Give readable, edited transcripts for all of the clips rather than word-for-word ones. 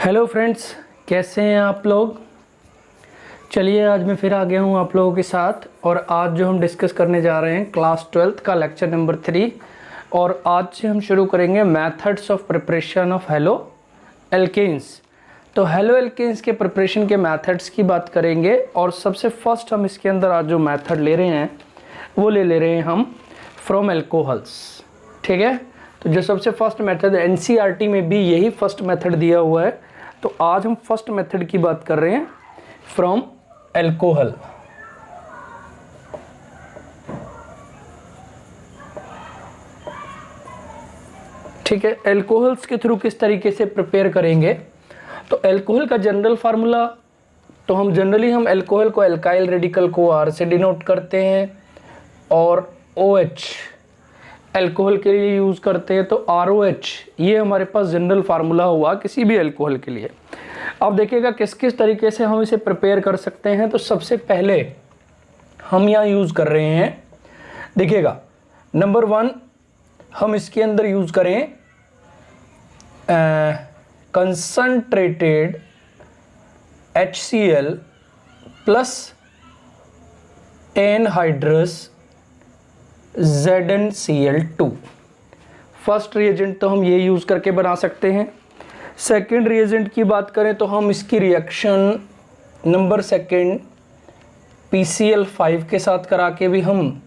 Hello friends, कैसे हैं आप लोग। चलिए आज मैं फिर आ गया हूं आप लोगों के साथ और आज जो हम डिस्कस करने जा रहे हैं क्लास 12th का लेक्चर नंबर 3 और आज से हम शुरू करेंगे methods of preparation of halo alkanes. तो हेलो एल्केन्स के प्रिपरेशन के मेथड्स की बात करेंगे और सबसे फर्स्ट हम इसके अंदर आज जो मेथड ले रहे हैं वो ले रहे हैं हम फ्रॉम एल्कोहल्स। ठीक है, तो जो सबसे फर्स्ट मेथड एनसीईआरटी में भी यही फर्स्ट मेथड दिया हुआ है, तो आज हम फर्स्ट मेथड की बात कर रहे हैं फ्रॉम एल्कोहल। ठीक है, एल्कोहल्स के थ्रू किस तरीके से प्रिपेयर करेंगे। तो एल्कोहल का जनरल फार्मूला, तो हम जनरली एल्कोहल को एल्काइल रेडिकल को R से डिनोट करते हैं और OH एल्कोहल के लिए यूज़ करते हैं, तो ROH ये हमारे पास जनरल फार्मूला हुआ किसी भी एल्कोहल के लिए। अब देखिएगा किस किस तरीके से हम इसे प्रिपेयर कर सकते हैं। तो सबसे पहले हम यहाँ यूज़ कर रहे हैं, देखिएगा नंबर 1 हम इसके अंदर यूज़ करें concentrated HCl plus anhydrous ZnCl2। First reagent तो हम ये यूज़ करके बना सकते हैं। सेकेंड रिएजेंट की बात करें तो हम इसकी रिएक्शन नंबर सेकेंड PCl5 के साथ करा के भी हम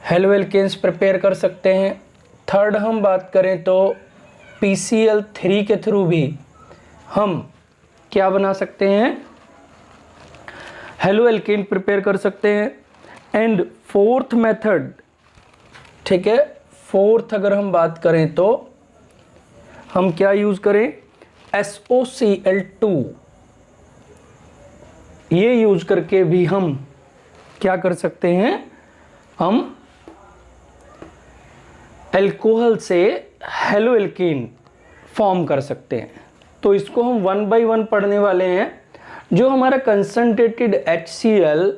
हेलो एल्केन्स प्रिपेयर कर सकते हैं। थर्ड हम बात करें तो PCl3 के थ्रू भी हम क्या बना सकते हैं, हेलो एल्केन प्रिपेयर कर सकते हैं। एंड फोर्थ मेथड, ठीक है, फोर्थ अगर हम बात करें तो हम क्या यूज़ करें, SOCl2 ये यूज़ करके भी हम क्या कर सकते हैं, हम एल्कोहल से हेलो एल्केन फॉर्म कर सकते हैं। तो इसको हम 1 by 1 पढ़ने वाले हैं। जो हमारा concentrated HCl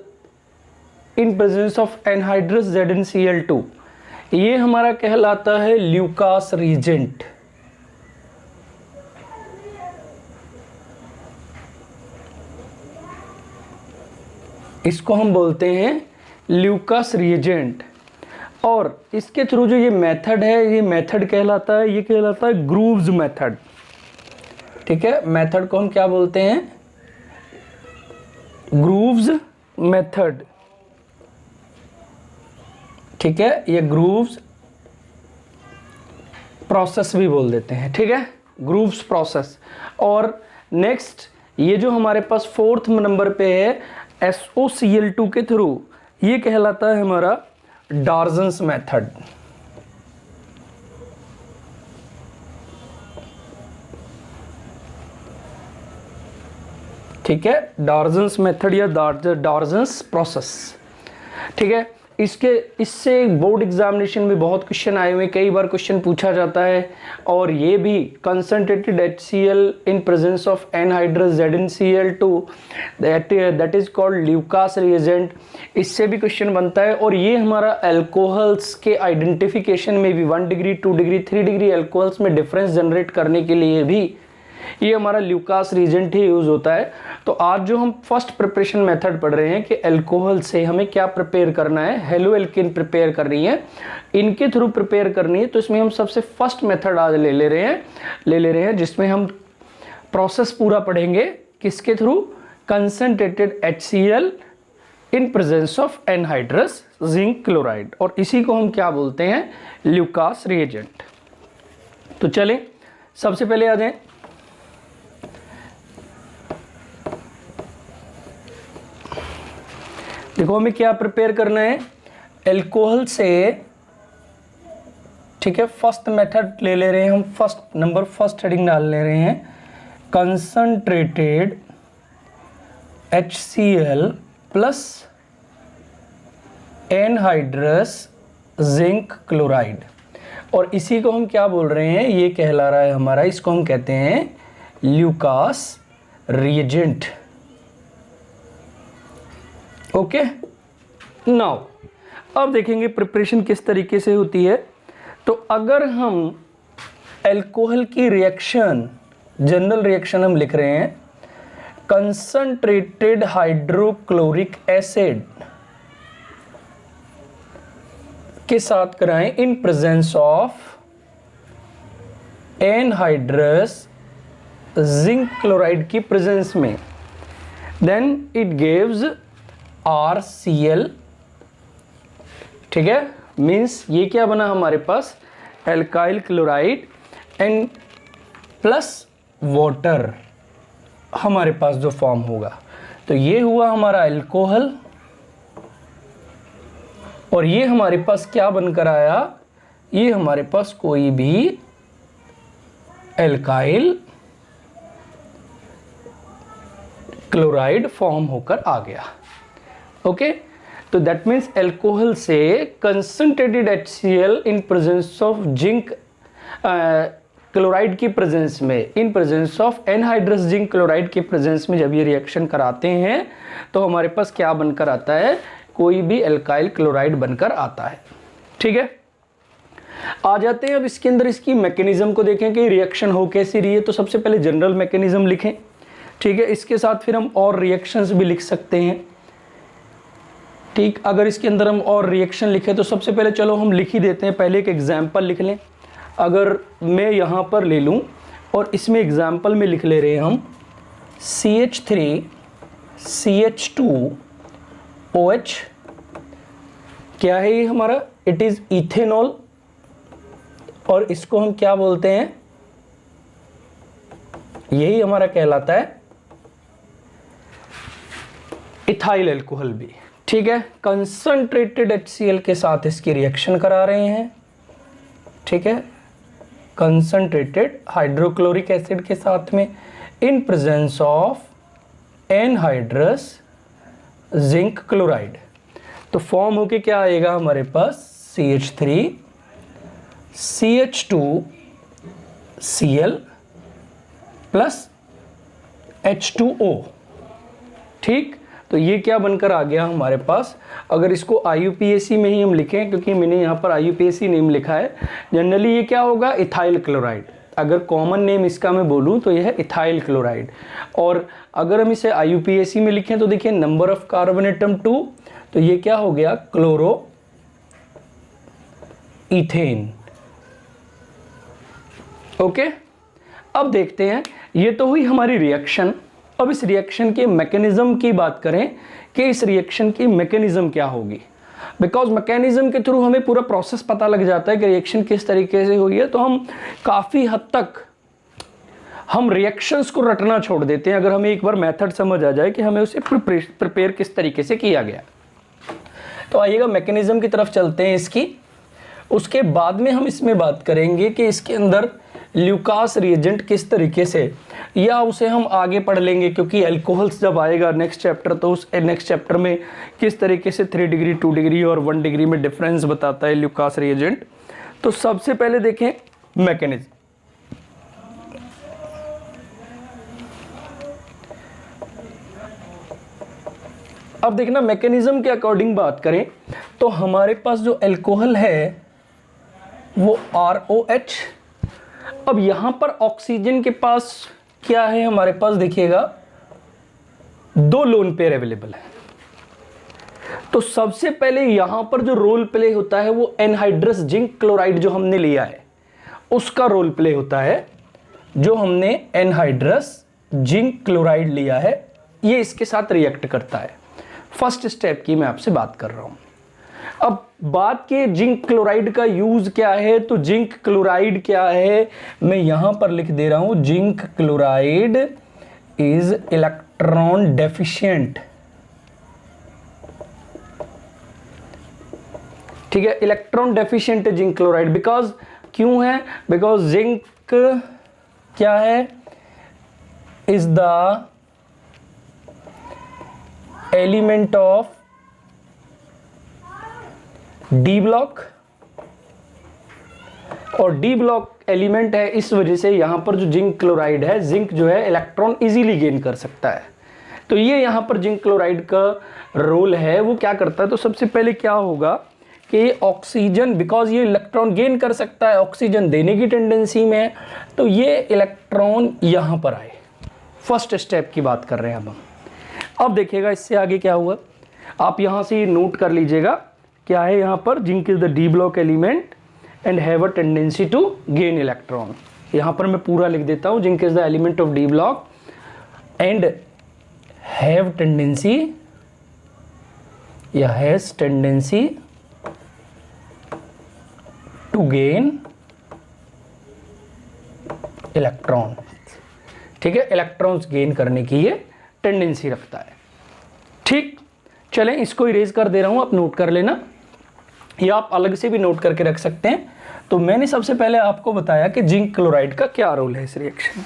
in presence of anhydrous ZnCl2 ये हमारा कहलाता है ल्यूकास रिएजेंट। इसको हम बोलते हैं ल्यूकास रिएजेंट। और इसके थ्रू जो ये मेथड है, ये मेथड कहलाता है, ये कहलाता है ग्रूव्स मेथड। ठीक है, मेथड को हम क्या बोलते हैं, ग्रूव्स मेथड। ठीक है, ये ग्रूव्स प्रोसेस भी बोल देते हैं। ठीक है, ग्रूव्स प्रोसेस। और नेक्स्ट ये जो हमारे पास फोर्थ नंबर पे है SOCl2 के थ्रू, ये कहलाता है हमारा डार्जन्स मेथड। ठीक है, डार्जन्स मेथड या डार्जन्स प्रोसेस। ठीक है, इससे बोर्ड एग्जामिनेशन में बहुत क्वेश्चन आए हुए, कई बार क्वेश्चन पूछा जाता है। और ये भी concentrated HCl in presence of anhydrous ZnCl2 that is called Lucas reagent, इससे भी क्वेश्चन बनता है। और ये हमारा एल्कोहल्स के आइडेंटिफिकेशन में भी 1 डिग्री 2 डिग्री 3 डिग्री एल्कोहल्स में डिफरेंस जनरेट करने के लिए भी ये हमारा ल्यूकास रिएजेंट ही यूज होता है। तो आज जो हम फर्स्ट प्रिपरेशन मेथड पढ़ रहे हैं कि एल्कोहल से हमें क्या प्रिपेयर करना है, हेलो एल्केन प्रिपेयर करनी है, इनके थ्रू प्रिपेयर करनी है। तो इसमें हम सबसे फर्स्ट मेथड आज ले ले रहे हैं जिसमें हम प्रोसेस पूरा पढ़ेंगे किसके through, concentrated HCl in presence of anhydrous zinc chloride, और इसी को हम क्या बोलते हैं, ल्यूकास रिएजेंट। तो चलें सबसे पहले आ जाएं, देखो हमें क्या प्रिपेयर करना है एल्कोहल से। ठीक है, फर्स्ट मेथड ले रहे हैं हम, फर्स्ट हेडिंग डाल ले रहे हैं concentrated HCl plus anhydrous zinc chloride, और इसी को हम क्या बोल रहे हैं, ये कहला रहा है हमारा, इसको हम कहते हैं ल्यूकास रिएजेंट। ओके, नाउ अब देखेंगे प्रिपरेशन किस तरीके से होती है। तो अगर हम एल्कोहल की रिएक्शन जनरल रिएक्शन हम लिख रहे हैं कंसंट्रेटेड हाइड्रोक्लोरिक एसिड के साथ कराएं in presence of anhydrous zinc chloride की प्रेजेंस में, देन इट गिव्स RCl। ठीक है, मीन्स ये क्या बना हमारे पास, alkyl chloride and plus water हमारे पास जो फॉर्म होगा। तो ये हुआ हमारा अल्कोहल, और ये हमारे पास क्या बनकर आया, ये हमारे पास कोई भी एल्काइल क्लोराइड फॉर्म होकर आ गया। ओके, तो दैट मीन्स अल्कोहल से concentrated HCl in presence of zinc chloride की प्रेजेंस में, इन presence of anhydrous zinc chloride के प्रेजेंस में जब ये रिएक्शन कराते हैं तो हमारे पास क्या बनकर आता है, कोई भी एल्काइल क्लोराइड बनकर आता है। ठीक है, आ जाते हैं अब इसके अंदर इसकी मैकेनिज्म को देखें कि रिएक्शन हो कैसी रही है। तो सबसे पहले जनरल मैकेनिज्म लिखें। ठीक है, इसके साथ फिर हम और रिएक्शंस भी लिख सकते हैं। ठीक, अगर इसके अंदर हम और रिएक्शन लिखें तो सबसे पहले चलो हम लिख ही देते हैं, पहले एक एग्जाम्पल लिख लें। अगर मैं यहाँ पर ले लूँ और इसमें एग्जाम्पल में लिख ले रहे हैं हम CH3 CH2 OH, क्या है ये हमारा, इट इज़ इथेनॉल, और इसको हम क्या बोलते हैं, यही हमारा कहलाता है इथाइल अल्कोहल भी। ठीक है, कंसंट्रेटेड HCl के साथ इसकी रिएक्शन करा रहे हैं। ठीक है, कंसंट्रेटेड हाइड्रोक्लोरिक एसिड के साथ में इन presence of anhydrous zinc chloride. तो फॉर्म होके क्या आएगा हमारे पास, CH3 CH2 Cl plus H2O। ठीक, तो ये क्या बनकर आ गया हमारे पास। अगर इसको IUPAC में ही हम लिखें, क्योंकि मैंने यहाँ पर IUPAC नेम लिखा है, जनरली ये क्या होगा, इथाइल क्लोराइड। अगर कॉमन नेम इसका मैं बोलूँ तो यह है इथाइल क्लोराइड। और अगर हम इसे IUPAC में लिखें तो देखिए नंबर ऑफ कार्बन एटम 2, तो ये क्या हो गया, क्लोरो इथेन। ओके, अब देखते हैं, ये तो हुई हमारी रिएक्शन। अब इस रिएक्शन के मैकेनिज्म की बात करें कि इस रिएक्शन की मैकेनिज्म क्या होगी, बिकॉज मैकेनिज्म के थ्रू हमें पूरा प्रोसेस पता लग जाता है कि रिएक्शन किस तरीके से हुई है, तो हम काफ़ी हद तक हम रिएक्शंस को रटना छोड़ देते हैं अगर हमें एक बार मेथड समझ आ जाए कि हमें उसे प्रिपेयर किस तरीके से किया गया। तो आइएगा मैकेनिज्म की तरफ चलते हैं इसकी। उसके बाद में हम इसमें बात करेंगे कि इसके अंदर ल्यूकास रिएजेंट किस तरीके से, या उसे हम आगे पढ़ लेंगे क्योंकि अल्कोहल्स जब आएगा नेक्स्ट चैप्टर, तो उस नेक्स्ट चैप्टर में किस तरीके से 3 डिग्री 2 डिग्री और 1 डिग्री में डिफरेंस बताता है ल्यूकास रिएजेंट। तो सबसे पहले देखें मैकेनिज्म। अब देखना मैकेनिज्म के अकॉर्डिंग बात करें तो हमारे पास जो अल्कोहल है वो ROH। अब यहां पर ऑक्सीजन के पास क्या है, हमारे पास देखिएगा 2 लोन पेयर अवेलेबल है। तो सबसे पहले यहां पर जो रोल प्ले होता है वो एनहाइड्रस जिंक क्लोराइड जो हमने लिया है उसका रोल प्ले होता है। जो हमने एनहाइड्रस जिंक क्लोराइड लिया है ये इसके साथ रिएक्ट करता है। फर्स्ट स्टेप की मैं आपसे बात कर रहा हूं। अब बात के जिंक क्लोराइड का यूज क्या है, तो जिंक क्लोराइड क्या है मैं यहां पर लिख दे रहा हूं, zinc chloride is electron deficient. ठीक है, इलेक्ट्रॉन डेफिशिएंट है जिंक क्लोराइड। बिकॉज क्यों है, बिकॉज जिंक क्या है, is the element of D block, और डी ब्लॉक एलिमेंट है, इस वजह से यहां पर जो जिंक क्लोराइड है, जिंक जो है इलेक्ट्रॉन इजीली गेन कर सकता है। तो ये यहां पर जिंक क्लोराइड का रोल है, वो क्या करता है। तो सबसे पहले क्या होगा कि ऑक्सीजन, बिकॉज ये इलेक्ट्रॉन गेन कर सकता है, ऑक्सीजन देने की टेंडेंसी में है, तो ये इलेक्ट्रॉन यहाँ पर आए। फर्स्ट स्टेप की बात कर रहे हैं अब देखिएगा इससे आगे क्या हुआ, आप यहाँ से नोट कर लीजिएगा क्या है यहाँ पर, zinc is the D block element and have a tendency to gain electron. यहाँ पर मैं पूरा लिख देता हूँ, zinc is the element of D block and have tendency या has tendency to gain electron. ठीक है, इलेक्ट्रॉन्स गेन करने की ये टेंडेंसी रखता है। ठीक, चलें इसको इरेज कर दे रहा हूं, आप नोट कर लेना, या आप अलग से भी नोट करके रख सकते हैं। तो मैंने सबसे पहले आपको बताया कि जिंक क्लोराइड का क्या रोल है इस रिएक्शन में।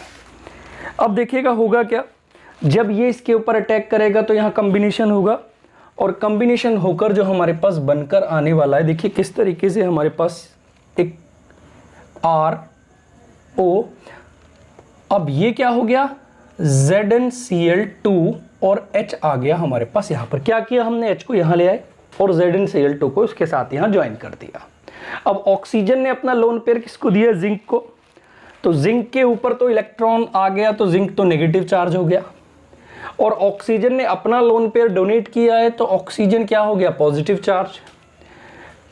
अब देखिएगा होगा क्या, जब ये इसके ऊपर अटैक करेगा तो यहाँ कॉम्बिनेशन होगा, और कॉम्बिनेशन होकर जो हमारे पास बनकर आने वाला है, देखिए किस तरीके से हमारे पास एक RO, अब ये क्या हो गया ZnCl2 और H आ गया हमारे पास। यहाँ पर क्या किया हमने, H को यहाँ ले आए और ZnCl2 को इसके साथ यहाँ ज्वाइन कर दिया। अब ऑक्सीजन ने अपना लोन पेयर किसको दिया, जिंक को, तो जिंक के ऊपर तो इलेक्ट्रॉन आ गया, तो जिंक तो नेगेटिव चार्ज हो गया, और ऑक्सीजन ने अपना लोन पेयर डोनेट किया है, तो ऑक्सीजन क्या हो गया, पॉजिटिव चार्ज।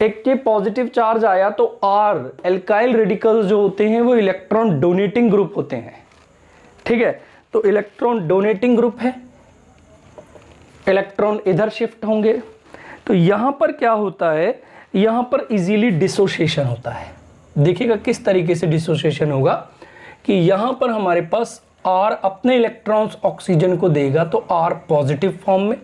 एक के पॉजिटिव चार्ज आया तो R एल्काइल रेडिकल्स जो होते हैं वो इलेक्ट्रॉन डोनेटिंग ग्रुप होते हैं। ठीक है, तो इलेक्ट्रॉन डोनेटिंग ग्रुप है, इलेक्ट्रॉन इधर शिफ्ट होंगे, तो यहां पर क्या होता है, यहां पर इजीली डिसोसिएशन होता है। देखिएगा किस तरीके से डिसोसिएशन होगा कि यहां पर हमारे पास R अपने इलेक्ट्रॉन्स ऑक्सीजन को देगा तो R पॉजिटिव फॉर्म में,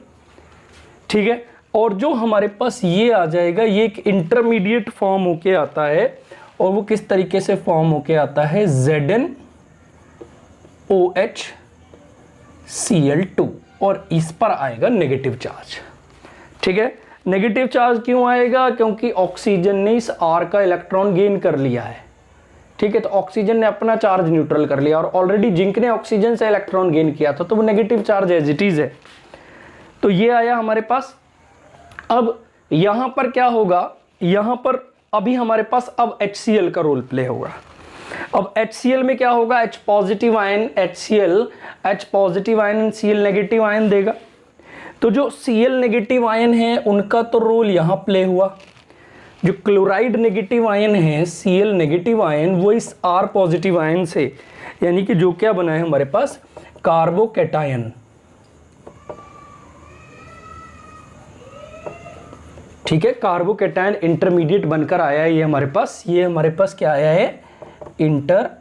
ठीक है, और जो हमारे पास ये आ जाएगा ये एक इंटरमीडिएट फॉर्म होके आता है, और वो किस तरीके से फॉर्म होके आता है, ZnOHCl2, और इस पर आएगा नेगेटिव चार्ज। ठीक है, नेगेटिव चार्ज क्यों आएगा, क्योंकि ऑक्सीजन ने इस R का इलेक्ट्रॉन गेन कर लिया है। ठीक है, तो ऑक्सीजन ने अपना चार्ज न्यूट्रल कर लिया, और ऑलरेडी जिंक ने ऑक्सीजन से इलेक्ट्रॉन गेन किया था, तो वो negative charge as it is है। तो ये आया हमारे पास। अब यहां पर क्या होगा, यहां पर अभी हमारे पास अब HCl का रोल प्ले होगा। अब HCl में क्या होगा, H positive ion HCl, H positive ion Cl negative ion देगा, तो जो Cl नेगेटिव आयन है उनका तो रोल यहां प्ले हुआ। जो क्लोराइड नेगेटिव आयन है Cl नेगेटिव आयन, वो इस R पॉजिटिव आयन से, यानी कि जो क्या बना है हमारे पास, कार्बोकैटायन। ठीक है, कार्बोकैटायन इंटरमीडिएट बनकर आया है ये हमारे पास। ये हमारे पास क्या आया है, इंटरमीडिएट,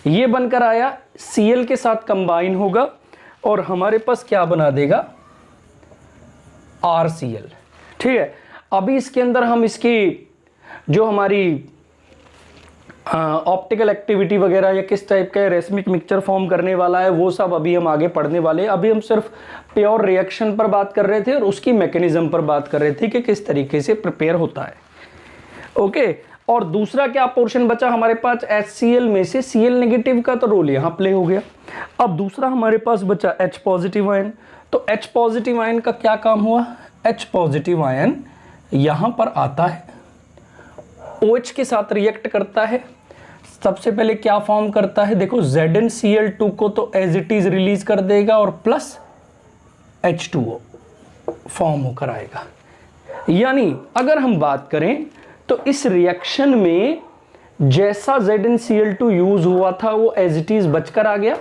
ये बनकर आया, Cl के साथ कंबाइन होगा और हमारे पास क्या बना देगा, RCl। ठीक है, अभी इसके अंदर हम इसकी जो हमारी ऑप्टिकल एक्टिविटी वगैरह या किस टाइप का रेसमिक मिक्सचर फॉर्म करने वाला है वो सब अभी हम आगे पढ़ने वाले हैं। अभी हम सिर्फ प्योर रिएक्शन पर बात कर रहे थे और उसकी मैकेनिज्म पर बात कर रहे थे कि किस तरीके से प्रिपेयर होता है। ओके, और दूसरा क्या पोर्शन बचा हमारे पास, HCl में से Cl नेगेटिव का तो रोल यहाँ प्ले हो गया। अब दूसरा हमारे पास बचा H पॉजिटिव आयन, तो H पॉजिटिव आयन का क्या काम हुआ, H पॉजिटिव आयन यहाँ पर आता है, OH के साथ रिएक्ट करता है, सबसे पहले क्या फॉर्म करता है, देखो ZnCl2 को तो एज इट इज रिलीज कर देगा और प्लस H2O फॉर्म होकर आएगा। यानी अगर हम बात करें तो इस रिएक्शन में जैसा ZnCl2 यूज हुआ था वो एज इट इज बचकर आ गया।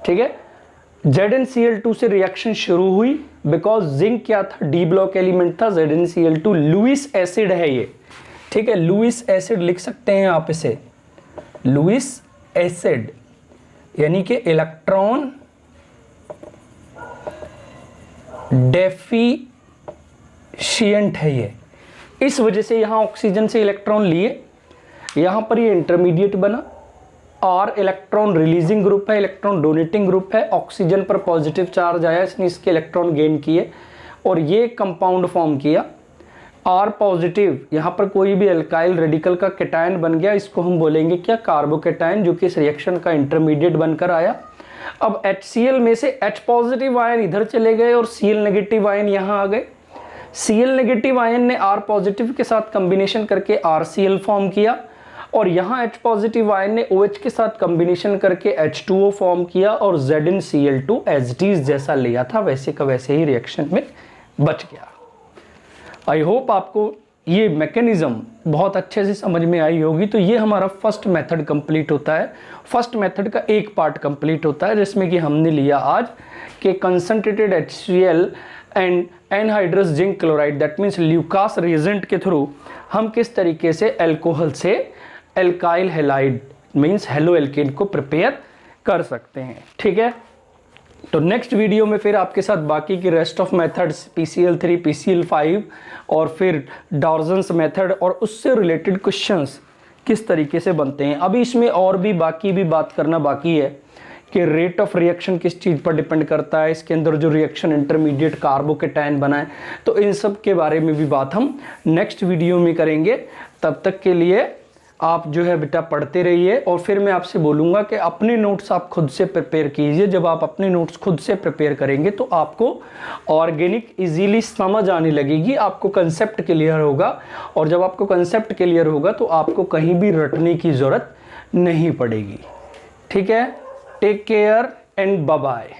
ठीक है, ZnCl2 से रिएक्शन शुरू हुई, बिकॉज जिंक क्या था, डी ब्लॉक एलिमेंट था, ZnCl2 लुईस एसिड है ये। ठीक है, लुईस एसिड लिख सकते हैं आप इसे, लुईस एसिड, यानी कि इलेक्ट्रॉन डेफिशिएंट है ये। इस वजह से यहां ऑक्सीजन से इलेक्ट्रॉन लिए, यहां पर ये इंटरमीडिएट बना, R इलेक्ट्रॉन रिलीजिंग ग्रुप है, इलेक्ट्रॉन डोनेटिंग ग्रुप है, ऑक्सीजन पर पॉजिटिव चार्ज आया, इसने इसके इलेक्ट्रॉन गेन किए और ये कंपाउंड फॉर्म किया R पॉजिटिव। यहाँ पर कोई भी एल्काइल रेडिकल का कैटायन बन गया, इसको हम बोलेंगे क्या, कार्बोकैटायन, जो कि इस रिएक्शन का इंटरमीडिएट बनकर आया। अब HCl में से H पॉजिटिव आयन इधर चले गए और Cl नेगेटिव आयन यहाँ आ गए। Cl नेगेटिव आयन ने R पॉजिटिव के साथ कॉम्बिनेशन करके RCl फॉर्म किया और यहाँ H पॉजिटिव आयन ने OH के साथ कॉम्बिनेशन करके H2O फॉर्म किया और ZnCl2 एज इट इज जैसा लिया था वैसे का वैसे ही रिएक्शन में बच गया। आई होप आपको ये मैकेनिज्म बहुत अच्छे से समझ में आई होगी। तो ये हमारा फर्स्ट मेथड कंप्लीट होता है। फर्स्ट मेथड का एक पार्ट कंप्लीट होता है जिसमें कि हमने लिया आज कि concentrated HCl and anhydrous zinc chloride that means Lucas reagent के थ्रू हम किस तरीके से अल्कोहल से alkyl halide means halo alkane को प्रिपेयर कर सकते हैं। ठीक है, तो नेक्स्ट वीडियो में फिर आपके साथ बाकी की rest of methods PCl3, PCl5 और फिर डॉर्जन्स मेथड और उससे रिलेटेड क्वेश्चंस किस तरीके से बनते हैं। अभी इसमें और भी बाकी भी बात करना बाकी है कि रेट ऑफ रिएक्शन किस चीज़ पर डिपेंड करता है, इसके अंदर जो रिएक्शन इंटरमीडिएट कार्बोकेटायन बना है, तो इन सब के बारे में भी बात हम नेक्स्ट वीडियो में करेंगे। तब तक के लिए आप जो है बेटा पढ़ते रहिए और फिर मैं आपसे बोलूँगा कि अपने नोट्स आप खुद से प्रिपेयर कीजिए। जब आप अपने नोट्स खुद से प्रिपेयर करेंगे तो आपको ऑर्गेनिक इजीली समझ आने लगेगी, आपको कंसेप्ट क्लियर होगा और जब आपको कंसेप्ट क्लियर होगा तो आपको कहीं भी रटने की ज़रूरत नहीं पड़ेगी। ठीक है, take care and bye bye.